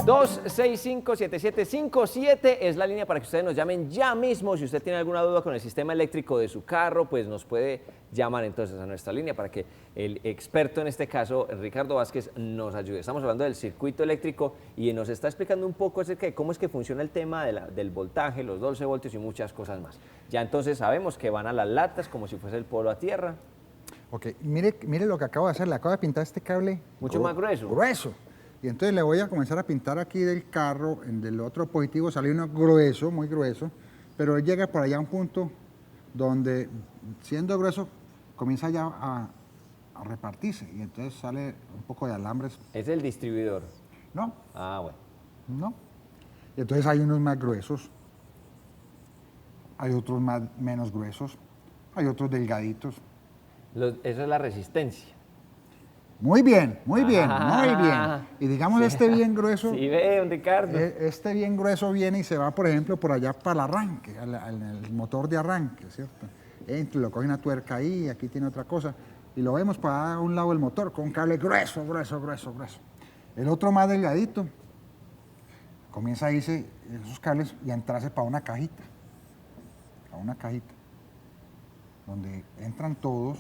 265-7757 es la línea para que ustedes nos llamen ya mismo. Si usted tiene alguna duda con el sistema eléctrico de su carro, pues nos puede llamar entonces a nuestra línea para que el experto, en este caso, Ricardo Vázquez, nos ayude. Estamos hablando del circuito eléctrico y nos está explicando un poco acerca de cómo es que funciona el tema del voltaje, los 12 voltios y muchas cosas más. Ya entonces sabemos que van a las latas como si fuese el polo a tierra. Ok, mire lo que acabo de hacer, le acabo de pintar este cable. Mucho más grueso. Grueso. Y entonces le voy a comenzar a pintar aquí del carro, del otro positivo sale uno grueso, muy grueso, pero él llega por allá a un punto donde, siendo grueso, comienza ya a repartirse y entonces sale un poco de alambres. ¿Es el distribuidor? No. Ah, bueno. No. Y entonces hay unos más gruesos, hay otros menos gruesos, hay otros delgaditos. Eso es la resistencia. Muy bien, muy bien, muy bien. Y digamos sí. este bien grueso. Sí, ve, don Ricardo. Este bien grueso viene y se va, por ejemplo, por allá para el arranque, el motor de arranque, ¿cierto? Entra, lo coge una tuerca ahí, aquí tiene otra cosa, y lo vemos para un lado del motor con un cable grueso, grueso, grueso, grueso. El otro más delgadito, comienza a irse esos cables y a entrarse para una cajita, donde entran todos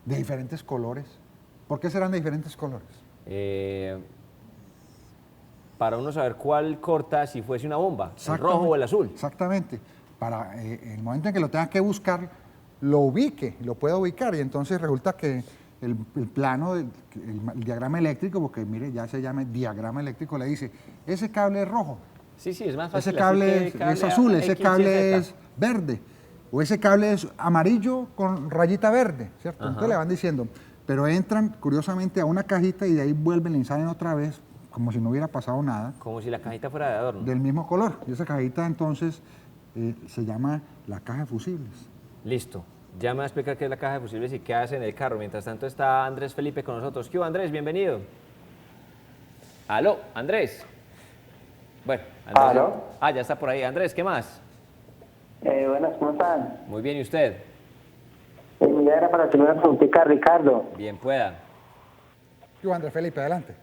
de diferentes colores. ¿Por qué serán de diferentes colores? Para uno saber cuál corta si fuese una bomba, el rojo o el azul. Exactamente. Para el momento en que lo tenga que buscar, lo ubique, lo pueda ubicar. Y entonces resulta que el plano, el diagrama eléctrico, porque mire, ya se llama diagrama eléctrico, le dice, ese cable es rojo. Sí, es más fácil. Ese cable es azul, ese cable es verde. O ese cable es amarillo con rayita verde, ¿cierto? Ajá. Entonces le van diciendo, pero entran curiosamente a una cajita y de ahí vuelven y salen otra vez, como si no hubiera pasado nada. Como si la cajita fuera de adorno. Del mismo color. Y esa cajita entonces se llama la caja de fusibles. Listo. Ya me va a explicar qué es la caja de fusibles y qué hace en el carro. Mientras tanto está Andrés Felipe con nosotros. ¿Qué hubo, Andrés? Bienvenido. Aló, Andrés. Bueno, Andrés. ¿Aló? Ya está por ahí. Andrés, ¿qué más? Buenas, ¿cómo están? Muy bien, ¿y usted? Mi idea era para hacer una preguntita a Ricardo. Bien pueda. Yo, Andrés Felipe, adelante.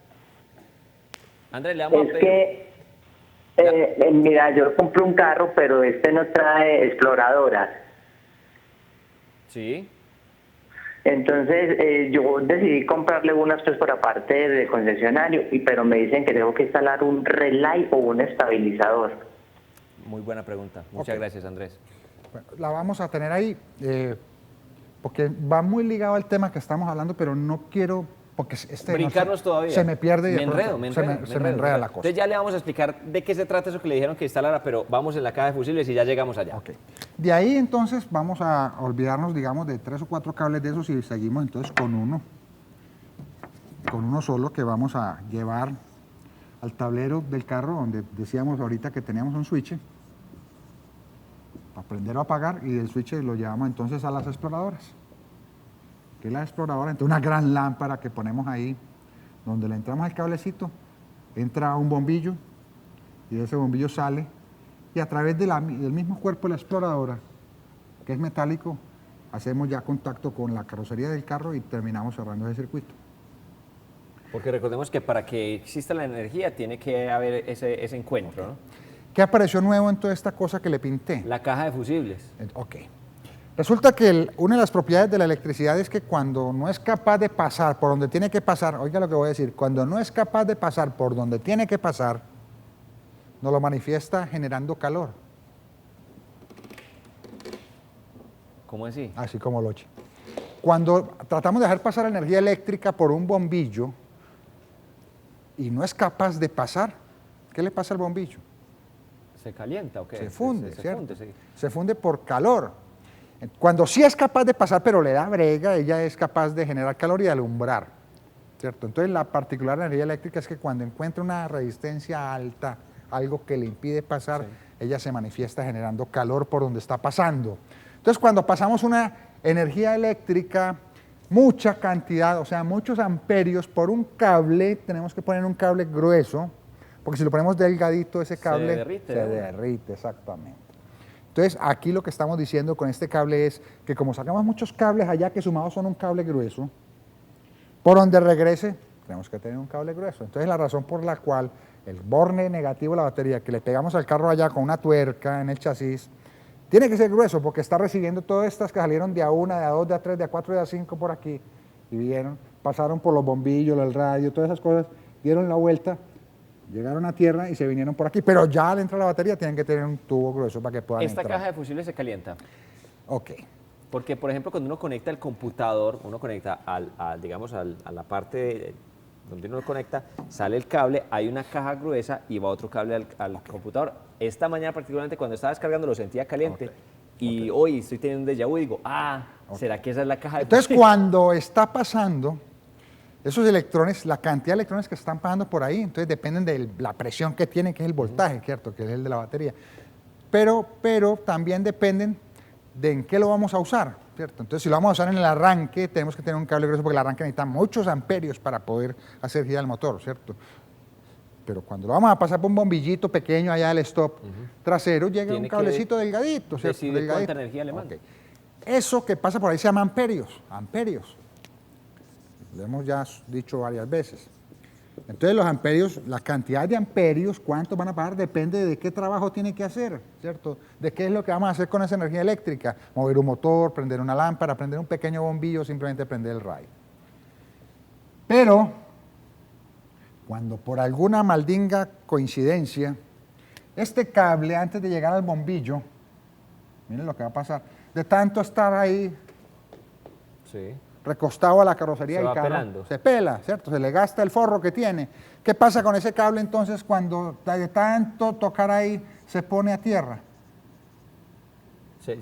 Andrés, le damos a pedir. Que, mira, yo compré un carro, pero este no trae exploradora. Sí. Entonces, yo decidí comprarle unas pues por aparte del concesionario, pero me dicen que tengo que instalar un relay o un estabilizador. Muy buena pregunta. Muchas gracias, Andrés. Bueno, la vamos a tener ahí, porque va muy ligado al tema que estamos hablando, pero no quiero, porque brincarnos todavía. Se me pierde y se me enreda la cosa. Entonces ya le vamos a explicar de qué se trata eso que le dijeron que instalara, pero vamos en la caja de fusibles y ya llegamos allá. Okay. De ahí entonces vamos a olvidarnos, digamos, de 3 o 4 cables de esos y seguimos entonces con uno solo que vamos a llevar al tablero del carro, donde decíamos ahorita que teníamos un switch, para prender o apagar, y del switch lo llevamos entonces a las exploradoras. Que es la exploradora, entonces una gran lámpara que ponemos ahí, donde le entramos el cablecito, entra un bombillo, y de ese bombillo sale, y a través del mismo cuerpo de la exploradora, que es metálico, hacemos ya contacto con la carrocería del carro y terminamos cerrando ese circuito. Porque recordemos que para que exista la energía tiene que haber ese encuentro, ¿no? ¿Qué apareció nuevo en toda esta cosa que le pinté? La caja de fusibles. Ok. Resulta que una de las propiedades de la electricidad es que cuando no es capaz de pasar por donde tiene que pasar, oiga lo que voy a decir, cuando no es capaz de pasar por donde tiene que pasar, nos lo manifiesta generando calor. ¿Cómo así? Así como lo oye. Cuando tratamos de dejar pasar energía eléctrica por un bombillo y no es capaz de pasar, ¿qué le pasa al bombillo? ¿Se calienta o qué? Se funde, ¿cierto? Funde, sí. Se funde por calor. Cuando sí es capaz de pasar, pero le da brega, ella es capaz de generar calor y de alumbrar, ¿cierto? Entonces, la particular energía eléctrica es que cuando encuentra una resistencia alta, algo que le impide pasar, sí, ella se manifiesta generando calor por donde está pasando. Entonces, cuando pasamos una energía eléctrica, mucha cantidad, o sea, muchos amperios por un cable, tenemos que poner un cable grueso, porque si lo ponemos delgadito, ese cable se derrite, exactamente. Entonces, aquí lo que estamos diciendo con este cable es que como sacamos muchos cables allá que sumados son un cable grueso, por donde regrese, tenemos que tener un cable grueso. Entonces, la razón por la cual el borne negativo de la batería que le pegamos al carro allá con una tuerca en el chasis, tiene que ser grueso porque está recibiendo todas estas que salieron de A1, de A2, de A3, de A4, de A5 por aquí, y vieron, pasaron por los bombillos, el radio, todas esas cosas, dieron la vuelta, llegaron a tierra y se vinieron por aquí, pero ya al entrar la batería tienen que tener un tubo grueso para que puedan Esta entrar. caja de fusibles se calienta. Ok. Porque, por ejemplo, cuando uno conecta el computador, uno conecta digamos, a la parte donde uno lo conecta, sale el cable, hay una caja gruesa y va otro cable al computador. Esta mañana particularmente cuando estaba descargando lo sentía caliente y hoy estoy teniendo un déjà vu y digo, ¿será que esa es la caja de Entonces, fusibles? cuando está pasando, esos electrones, la cantidad de electrones que están pasando por ahí, entonces dependen de la presión que tienen, que es el voltaje, ¿cierto? Que es el de la batería. Pero también dependen de en qué lo vamos a usar, ¿cierto? Entonces, si lo vamos a usar en el arranque, tenemos que tener un cable grueso porque el arranque necesita muchos amperios para poder hacer girar el motor, ¿cierto? Pero cuando lo vamos a pasar por un bombillito pequeño allá del stop trasero, llega Tiene un que cablecito delgadito, ¿cierto? decide cuánta Delgadito. energía le manda. Ok. Eso que pasa por ahí se llama amperios, amperios. Lo hemos ya dicho varias veces. Entonces los amperios, la cantidad de amperios, cuántos van a pagar, depende de qué trabajo tiene que hacer, ¿cierto? De qué es lo que vamos a hacer con esa energía eléctrica. Mover un motor, prender una lámpara, prender un pequeño bombillo, simplemente prender el rayo. Pero, cuando por alguna maldinga coincidencia, este cable, antes de llegar al bombillo, miren lo que va a pasar, de tanto estar ahí Sí. recostado a la carrocería Se del va carro, pelando. se pela, ¿cierto? Se le gasta el forro que tiene. ¿Qué pasa con ese cable entonces cuando de tanto tocar ahí se pone a tierra?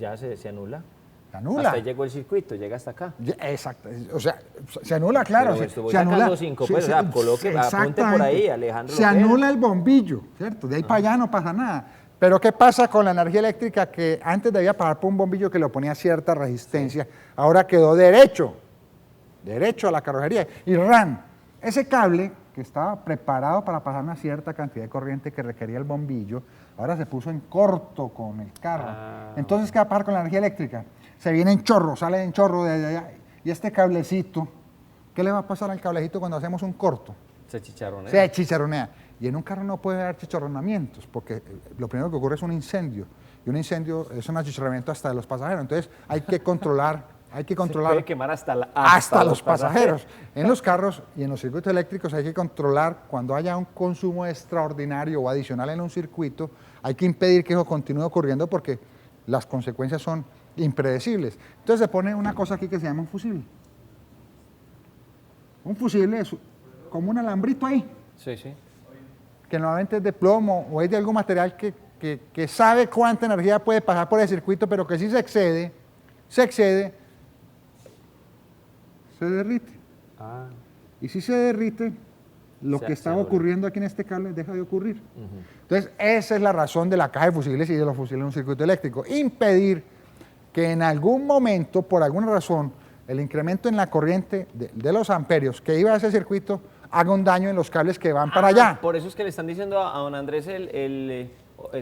Ya se anula. Se anula. Hasta ahí llegó el circuito, llega hasta acá. Exacto, o sea, se anula, claro. Pero esto voy se anula. sacando 5, pues, o sea, coloque, apunte por exactamente. ahí, Alejandro Se Lopera. anula el bombillo, ¿cierto? De ahí para allá no pasa nada. Pero ¿qué pasa con la energía eléctrica que antes debía pasar por un bombillo que le ponía cierta resistencia, ahora quedó derecho a la carrocería? Y ran, ese cable que estaba preparado para pasar una cierta cantidad de corriente que requería el bombillo, ahora se puso en corto con el carro. Entonces, ¿qué va a pasar con la energía eléctrica? Se viene en chorro, sale en chorro de allá. Y este cablecito, ¿qué le va a pasar al cablecito cuando hacemos un corto? Se chicharronea. Se chicharronea. Y en un carro no puede haber chicharronamientos, porque lo primero que ocurre es un incendio. Y un incendio es un achicharramiento hasta de los pasajeros. Entonces hay que controlar, Se puede quemar hasta los pasajeros. En los carros y en los circuitos eléctricos hay que controlar cuando haya un consumo extraordinario o adicional en un circuito, hay que impedir que eso continúe ocurriendo porque las consecuencias son impredecibles. Entonces se pone una cosa aquí que se llama un fusible. Un fusible es como un alambrito ahí, Sí, sí. que normalmente es de plomo o es de algún material que sabe cuánta energía puede pasar por el circuito, pero que si se excede, se derrite. Y si se derrite, lo que estaba ocurriendo aquí en este cable deja de ocurrir. Entonces, esa es la razón de la caja de fusibles y de los fusibles en un circuito eléctrico. Impedir que en algún momento, por alguna razón, el incremento en la corriente de los amperios que iba a ese circuito haga un daño en los cables que van para allá. Por eso es que le están diciendo a don Andrés, el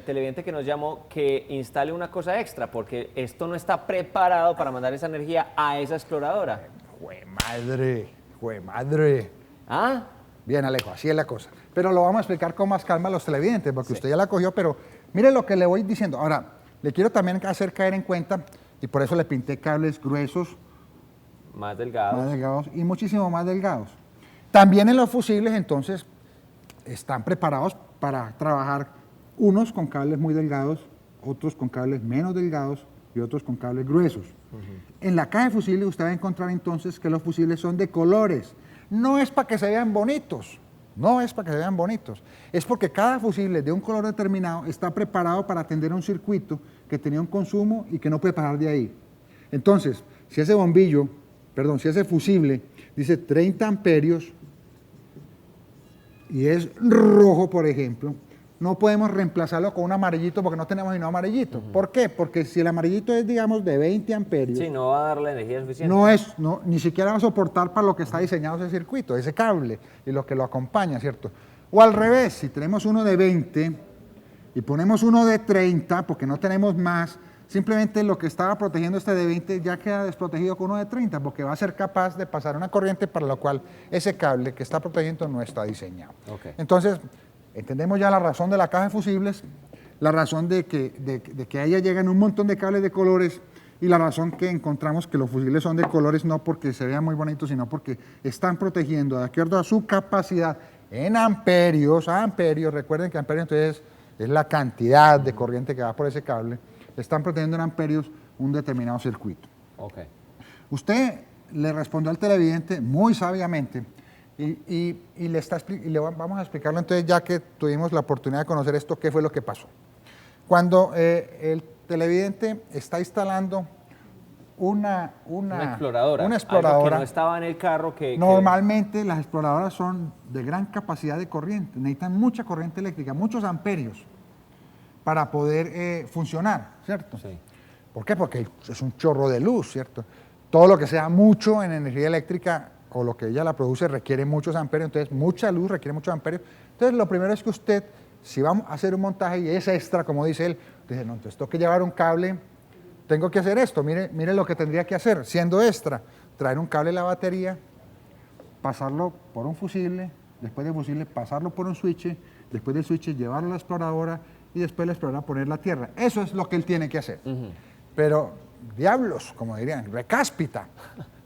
televidente que nos llamó, que instale una cosa extra, porque esto no está preparado para mandar esa energía a esa exploradora. ¡Jue madre! ¿Ah? Bien, Alejo, así es la cosa. Pero lo vamos a explicar con más calma a los televidentes, porque usted ya la cogió, pero mire lo que le voy diciendo. Ahora, le quiero también hacer caer en cuenta, y por eso le pinté cables gruesos, Más delgados. y muchísimo más delgados. También en los fusibles, entonces, están preparados para trabajar unos con cables muy delgados, otros con cables menos delgados y otros con cables gruesos. En la caja de fusibles usted va a encontrar entonces que los fusibles son de colores. No es para que se vean bonitos, es porque cada fusible de un color determinado está preparado para atender a un circuito que tenía un consumo y que no puede pasar de ahí. Entonces, si ese fusible dice 30 amperios y es rojo, por ejemplo, no podemos reemplazarlo con un amarillito porque no tenemos sino amarillito. ¿Por qué? Porque si el amarillito es, digamos, de 20 amperios, Sí, no va a dar la energía suficiente. ni siquiera va a soportar para lo que está diseñado ese circuito, ese cable y lo que lo acompaña, ¿cierto? O al revés, si tenemos uno de 20 y ponemos uno de 30, porque no tenemos más, simplemente lo que estaba protegiendo este de 20 ya queda desprotegido con uno de 30, porque va a ser capaz de pasar una corriente para la cual ese cable que está protegiendo no está diseñado. Ok. Entonces, Entendemos ya la razón de la caja de fusibles, la razón de que a ella llegan un montón de cables de colores y la razón que encontramos que los fusibles son de colores no porque se vean muy bonitos, sino porque están protegiendo de acuerdo a su capacidad en amperios, recuerden que amperios entonces es la cantidad de corriente que va por ese cable, están protegiendo en amperios un determinado circuito. Okay. Usted le respondió al televidente muy sabiamente y vamos a explicarlo entonces ya que tuvimos la oportunidad de conocer esto, qué fue lo que pasó. Cuando el televidente está instalando una exploradora. Algo que no estaba en el carro normalmente las exploradoras son de gran capacidad de corriente, necesitan mucha corriente eléctrica, muchos amperios para poder funcionar, ¿cierto? Sí. ¿Por qué? Porque es un chorro de luz, ¿cierto? Todo lo que sea mucho en energía eléctrica o lo que ella la produce requiere muchos amperios, entonces mucha luz requiere muchos amperios. Entonces lo primero es que usted, si vamos a hacer un montaje y es extra, como dice él, dice, no, entonces tengo que llevar un cable, tengo que hacer esto, mire lo que tendría que hacer, siendo extra, traer un cable de la batería, pasarlo por un fusible, después del fusible pasarlo por un switch, después del switch llevarlo a la exploradora y después la exploradora poner la tierra. Eso es lo que él tiene que hacer. Pero, diablos, como dirían, recáspita.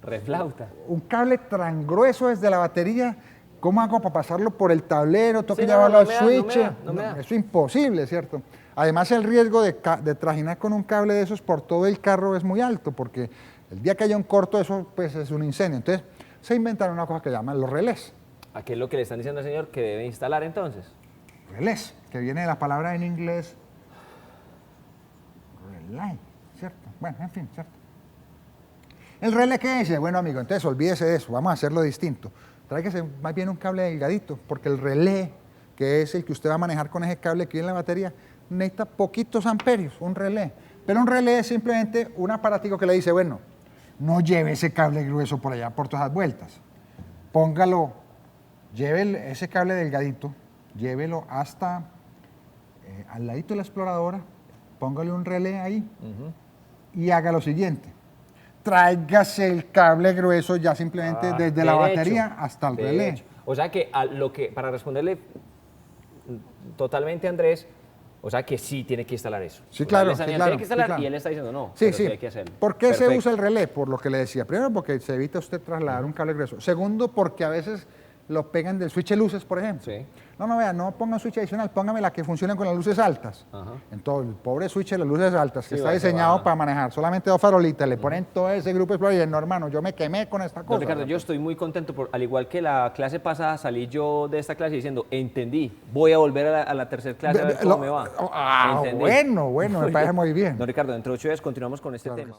Reflauta. Un cable tan grueso desde la batería, ¿cómo hago para pasarlo por el tablero? Tengo que llevarlo al switch. Eso es imposible, ¿cierto? Además, el riesgo de trajinar con un cable de esos por todo el carro es muy alto, porque el día que haya un corto, eso pues es un incendio. Entonces, se inventaron una cosa que llaman los relés. ¿A qué es lo que le están diciendo al señor que debe instalar entonces? Relés, que viene de la palabra en inglés relay, ¿cierto? Bueno, en fin, ¿cierto? ¿El relé qué es? Bueno, amigo, entonces olvídese de eso, vamos a hacerlo distinto. Tráigase más bien un cable delgadito, porque el relé, que es el que usted va a manejar con ese cable que viene en la batería, necesita poquitos amperios, un relé. Pero un relé es simplemente un aparatico que le dice, bueno, no lleve ese cable grueso por allá, por todas las vueltas. Póngalo, lleve ese cable delgadito, llévelo hasta al ladito de la exploradora, póngale un relé ahí y haga lo siguiente. Tráigase el cable grueso ya simplemente desde la batería hasta el relé. O sea que, para responderle totalmente a Andrés, o sea que sí tiene que instalar eso. Sí, claro. Tiene que instalar y él está diciendo no, sí, pero sí. hay que hacerlo. ¿Por qué se usa el relé? Por lo que le decía. Primero, porque se evita usted trasladar un cable grueso. Segundo, porque a veces lo pegan del switch de luces, por ejemplo. Sí. No, vea, no ponga un switch adicional, póngame la que funcione con las luces altas. Ajá. Entonces, el pobre switch de las luces altas, que Sí, está diseñado para manejar solamente 2 farolitas, le ponen todo ese grupo de exploradores y no, hermano, yo me quemé con esta cosa. Don Ricardo, yo estoy muy contento, al igual que la clase pasada, salí yo de esta clase diciendo, entendí, voy a volver a la tercera clase a ver cómo me va. Bueno, me parece muy bien. Don Ricardo, dentro de 8 días continuamos con este tema.